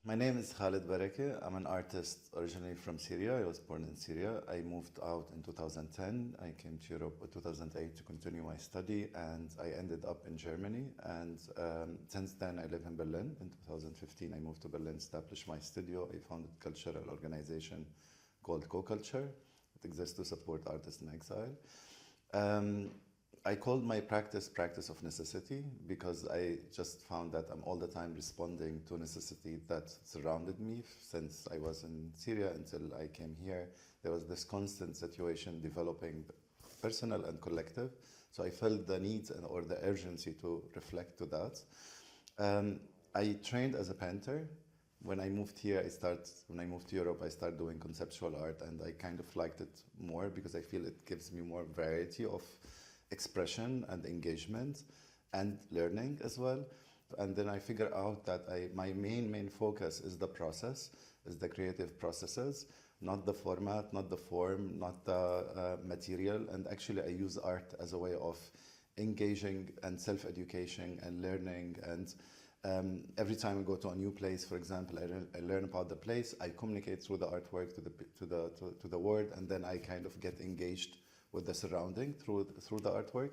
My name is Khaled Barakeh. I'm an artist originally from Syria. I was born in Syria. I moved out in 2010. I came to Europe in 2008 to continue my study, and I ended up in Germany. And since then, I live in Berlin. In 2015, I moved to Berlin, established my studio. I founded a cultural organization called Co-Culture. It exists to support artists in exile. Um, I called my practice of necessity because I just found that I'm all the time responding to necessity that surrounded me since I was in Syria until I came here. There was this constant situation developing, personal and collective. So I felt the need or the urgency to reflect to that. I trained as a painter. When I moved here, when I moved to Europe, I started doing conceptual art, and I kind of liked it more because I feel it gives me more variety of expression and engagement and learning as well. And then I figure out that my main focus is the process, is the creative processes, not the format, not the form, not the material. And actually I use art as a way of engaging and self-education and learning. And every time I go to a new place, for example, I learn about the place, I communicate through the artwork to the world, and then I kind of get engaged with the surrounding through the artwork.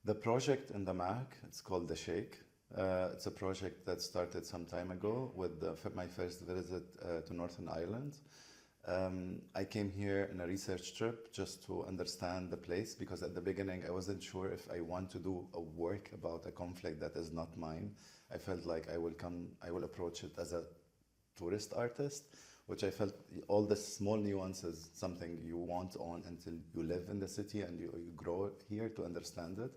The project in the MAC, it's called The Shake. It's a project that started some time ago with my first visit to Northern Ireland. I came here in a research trip just to understand the place, because at the beginning I wasn't sure if I want to do a work about a conflict that is not mine. I felt like I will approach it as a tourist artist, which I felt all the small nuances, something you want on until you live in the city and you grow here to understand it.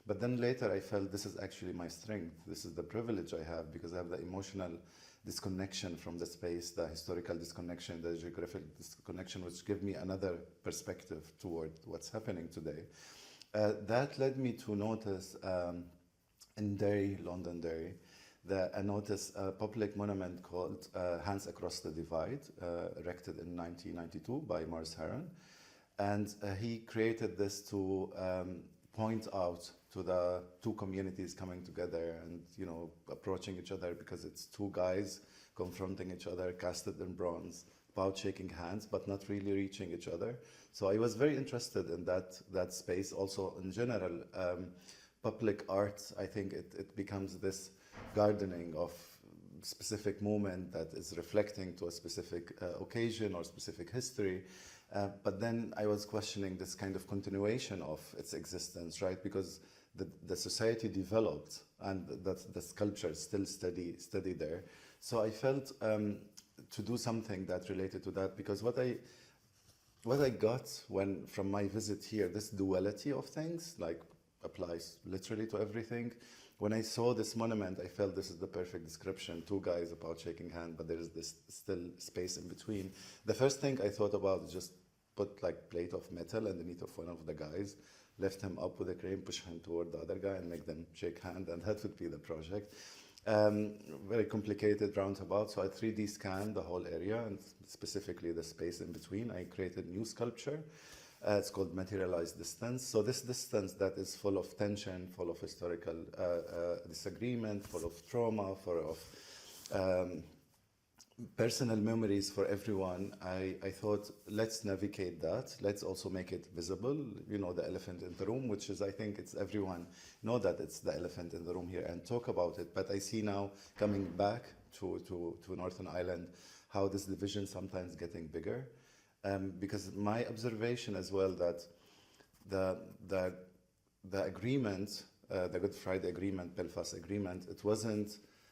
But then later I felt this is actually my strength. This is the privilege I have because I have the emotional disconnection from the space, the historical disconnection, the geographic disconnection, which give me another perspective toward what's happening today. That led me to notice in Derry-Londonderry, I noticed a public monument called Hands Across the Divide, erected in 1992 by Maurice Harron. And he created this to point out to the two communities coming together and, you know, approaching each other, because it's two guys confronting each other, casted in bronze, about shaking hands, but not really reaching each other. So I was very interested in that space. Also, in general, public art, I think it becomes this gardening of specific moment that is reflecting to a specific occasion or specific history. But then I was questioning this kind of continuation of its existence, right? Because the society developed and the sculpture is still steady there. So I felt to do something that related to that, because what I got from my visit here, this duality of things, like applies literally to everything. When I saw this monument, I felt this is the perfect description. Two guys about shaking hands, but there is this still space in between. The first thing I thought about is just put like plate of metal underneath of one of the guys, lift him up with a crane, push him toward the other guy and make them shake hand, and that would be the project. Very complicated roundabout, so I 3D scanned the whole area and specifically the space in between. I created new sculpture. It's called materialized distance. So this distance that is full of tension, full of historical disagreement, full of trauma, full of personal memories for everyone. I thought, let's navigate that. Let's also make it visible. You know, the elephant in the room, which is, I think it's everyone know that it's the elephant in the room here and talk about it. But I see now coming back to Northern Ireland, how this division sometimes getting bigger. Because my observation as well that the agreement, the Good Friday Agreement, Belfast Agreement,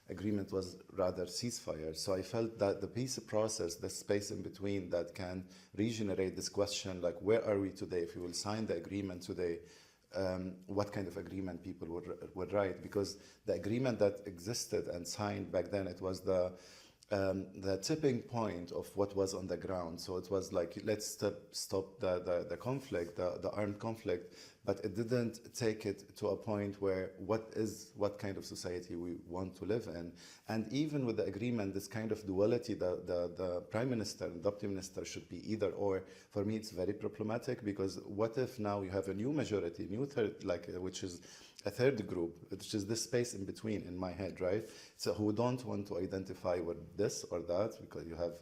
agreement was rather ceasefire. So I felt that the peace process, the space in between that can regenerate this question, like where are we today? If we will sign the agreement today, what kind of agreement people would write? Because the agreement that existed and signed back then, it was the tipping point of what was on the ground. So it was like, let's stop the conflict, the armed conflict, but it didn't take it to a point where what kind of society we want to live in. And even with the agreement, this kind of duality, the prime minister and deputy minister should be either or. For me, it's very problematic, because what if now you have a new majority, new third, like which is a third group, which is this space in between in my head, right? So who don't want to identify with this or that, because you have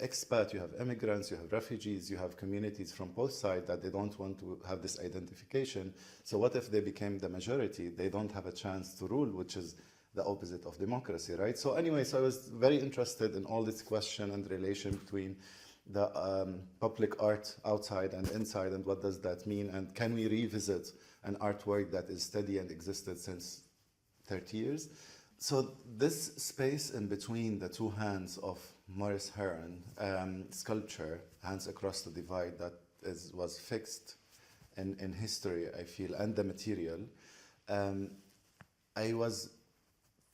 expat, you have immigrants, you have refugees, you have communities from both sides that they don't want to have this identification. So what if they became the majority? They don't have a chance to rule, which is the opposite of democracy, right? So anyway, so I was very interested in all this question and relation between the public art outside and inside, and what does that mean, and can we revisit an artwork that is steady and existed since 30 years? So this space in between the two hands of Maurice Harron sculpture, Hands Across the Divide, that was fixed in history, I feel, and the material, I was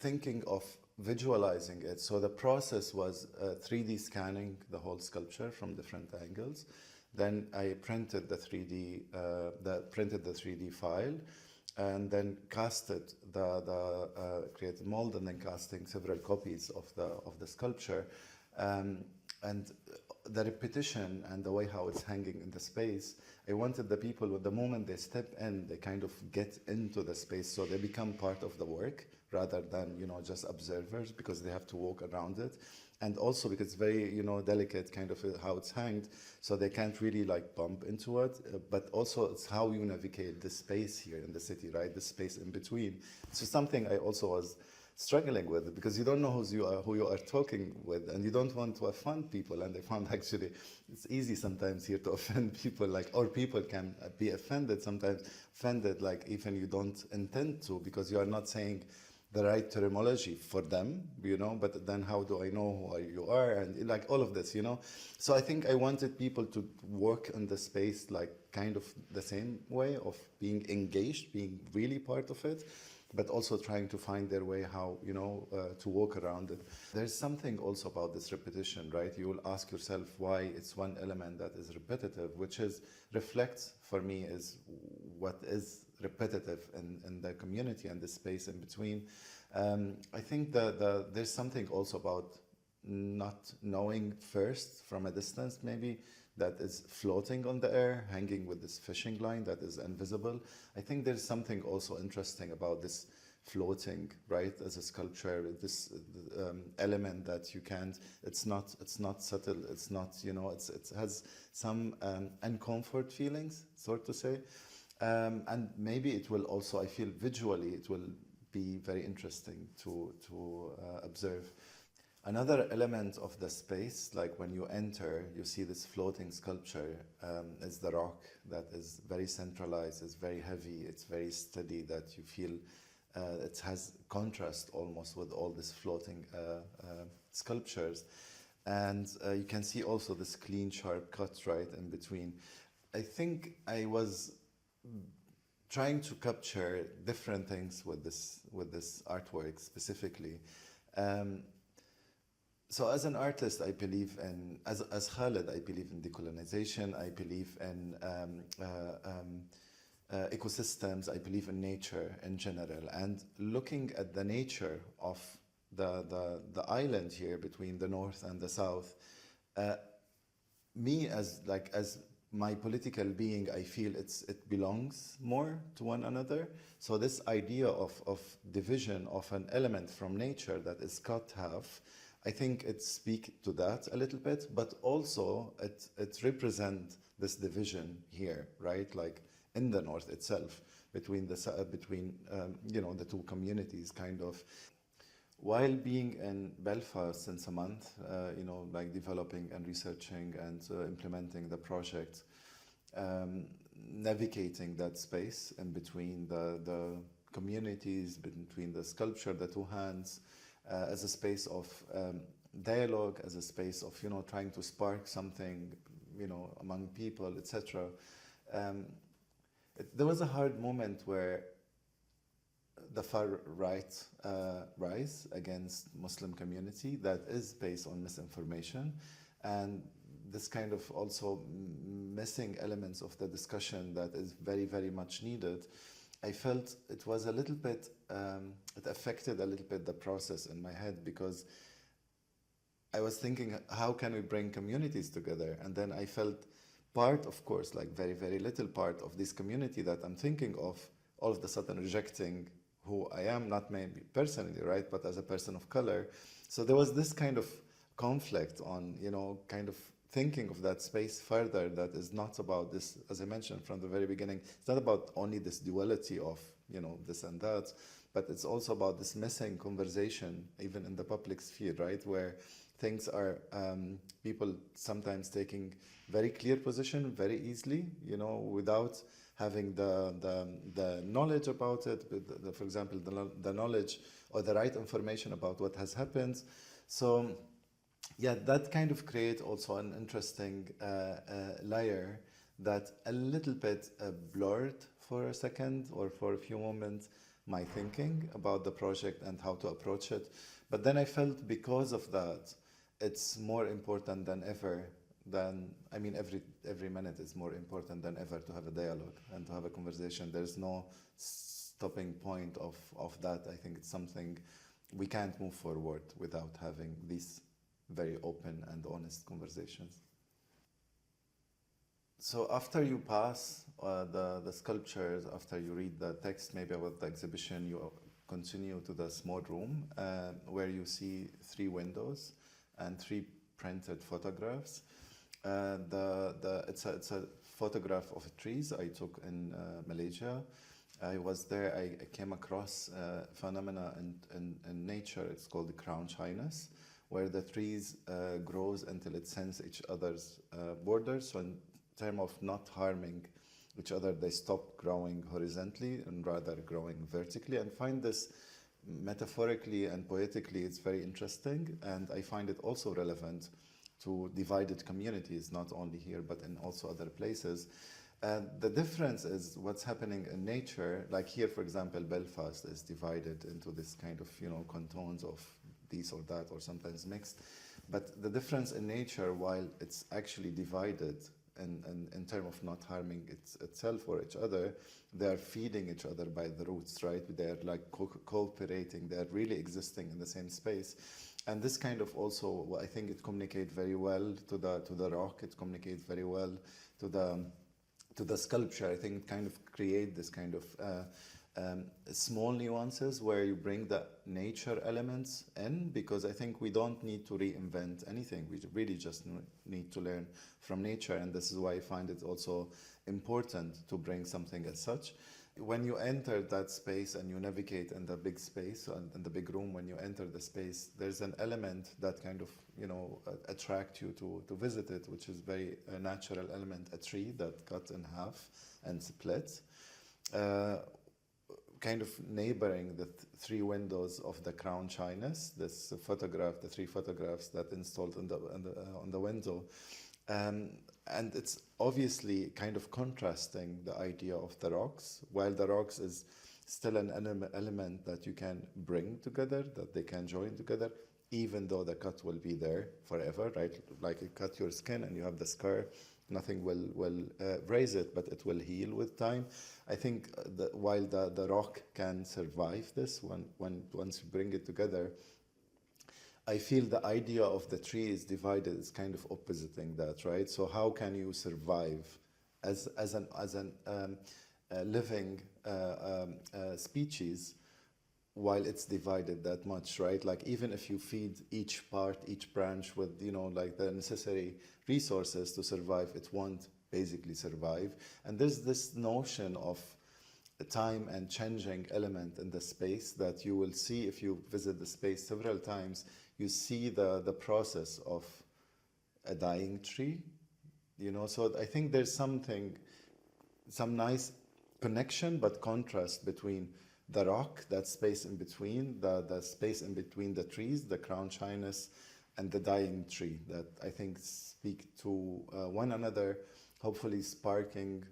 thinking of visualizing it. So the process was 3D scanning the whole sculpture from different angles. Then I printed the 3D file, and then casted created mold, and then casting several copies of the sculpture, and the repetition and the way how it's hanging in the space. I wanted the people, with the moment they step in, they kind of get into the space, so they become part of the work rather than just observers, because they have to walk around it. And also because it's very delicate kind of how it's hanged, so they can't really like bump into it. But also it's how you navigate the space here in the city, right? The space in between. So something I also was struggling with, because you don't know who you are talking with, and you don't want to offend people. And I found actually it's easy sometimes here to offend people, or people can be offended sometimes, like even you don't intend to, because you are not saying the right terminology for them, but then how do I know who you are, and like all of this, So I think I wanted people to work in the space like kind of the same way of being engaged, being really part of it, but also trying to find their way how, to walk around it. There's something also about this repetition, right? You will ask yourself why it's one element that is repetitive, which reflects for me is what is repetitive in the community and the space in between. I think that there's something also about not knowing first from a distance maybe that is floating on the air, hanging with this fishing line that is invisible. I think there's something also interesting about this floating, right, as a sculpture, this element that you can't, it's not subtle, it's not, it has some uncomfort feelings, sort to say. And maybe it will also, I feel visually, it will be very interesting to observe. Another element of the space, like when you enter, you see this floating sculpture, is the rock that is very centralized, it's very heavy, it's very steady, that you feel it has contrast almost with all these floating sculptures. And you can see also this clean, sharp cut right in between. I think I was trying to capture different things with this artwork specifically. So as an artist, I believe in, as Khaled, I believe in decolonization, I believe in ecosystems, I believe in nature in general. And looking at the nature of the island here between the north and the south, me as my political being, I feel it belongs more to one another. So this idea of division of an element from nature that is cut half, I think it speaks to that a little bit, but also it represents this division here, right? Like in the north itself, between the two communities, kind of. While being in Belfast since a month, developing and researching and implementing the project, navigating that space in between the communities, between the sculpture, the two hands, as a space of dialogue, as a space of trying to spark something among people, etc. There was a hard moment where the far right rise against Muslim community that is based on misinformation, and this kind of also missing elements of the discussion that is very, very much needed. I felt it was a little bit, it affected a little bit the process in my head, because I was thinking, how can we bring communities together? And then I felt part, of course, like very, very little part of this community that I'm thinking of all of a sudden rejecting who I am, not maybe personally, right, but as a person of color. So there was this kind of conflict on, kind of thinking of that space further, that is not about this, as I mentioned from the very beginning, it's not about only this duality of, this and that, but it's also about this missing conversation, even in the public sphere, right, where things are, people sometimes taking very clear position very easily, without having the knowledge about it, for example, the knowledge or the right information about what has happened. So yeah, that kind of creates also an interesting layer that a little bit blurred for a second or for a few moments my thinking about the project and how to approach it. But then I felt because of that, it's more important than ever. Every minute is more important than ever to have a dialogue and to have a conversation. There's no stopping point of that. I think it's something we can't move forward without having these very open and honest conversations. So after you pass the sculptures, after you read the text maybe about the exhibition, you continue to the small room where you see 3 windows and 3 printed photographs. It's a photograph of trees I took in Malaysia. I was there, I came across a phenomena in nature, it's called the crown shyness, where the trees grows until it sense each other's borders. So in terms of not harming each other, they stop growing horizontally and rather growing vertically. And find this metaphorically and poetically, it's very interesting. And I find it also relevant to divided communities, not only here, but in also other places. The difference is what's happening in nature. Like here, for example, Belfast is divided into this kind of, cantons of this or that, or sometimes mixed. But the difference in nature, while it's actually divided in terms of not harming itself or each other, they are feeding each other by the roots, right? They're like cooperating, they're really existing in the same space. And this kind of also, I think it communicates very well to the rock, it communicates very well to the sculpture. I think it kind of create this kind of small nuances where you bring the nature elements in, because I think we don't need to reinvent anything. We really just need to learn from nature, and this is why I find it also important to bring something as such. When you enter that space and you navigate in the big space and in the big room, when you enter the space, there's an element that kind of, attract you to visit it, which is very natural element, a tree that cut in half and split. Kind of neighboring the 3 windows of the crown shyness, this photograph, the 3 photographs that installed on the window. And it's obviously kind of contrasting the idea of the rocks, while the rocks is still an element that you can bring together, that they can join together, even though the cut will be there forever, right? Like you cut your skin and you have the scar, nothing will raise it, but it will heal with time. I think while the rock can survive this, once you bring it together, I feel the idea of the tree is divided is kind of oppositing that, right? So how can you survive as an living species while it's divided that much, right? Like even if you feed each part, each branch with, like the necessary resources to survive, it won't basically survive. And there's this notion of time and changing element in the space that you will see if you visit the space several times. You see the process of a dying tree, So I think there's some nice connection but contrast between the rock, that space in between, the space in between the trees, the crown shyness, and the dying tree that I think speak to one another, hopefully sparking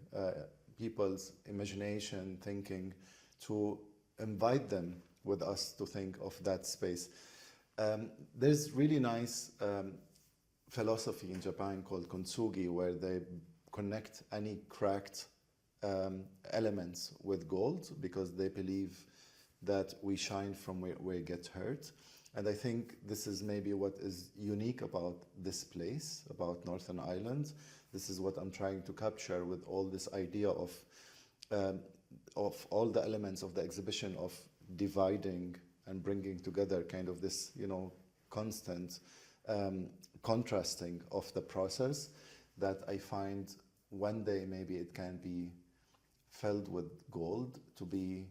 people's imagination, thinking, to invite them with us to think of that space. There's really nice philosophy in Japan called kintsugi, where they connect any cracked elements with gold, because they believe that we shine from where we get hurt. And I think this is maybe what is unique about this place, about Northern Ireland. This is what I'm trying to capture with all this idea of of all the elements of the exhibition of dividing and bringing together kind of this, constant contrasting of the process, that I find one day maybe it can be filled with gold, to be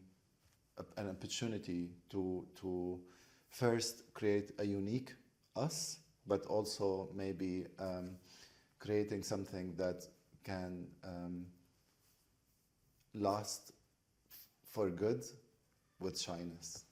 an opportunity to first create a unique us, but also maybe creating something that can last for good with shyness.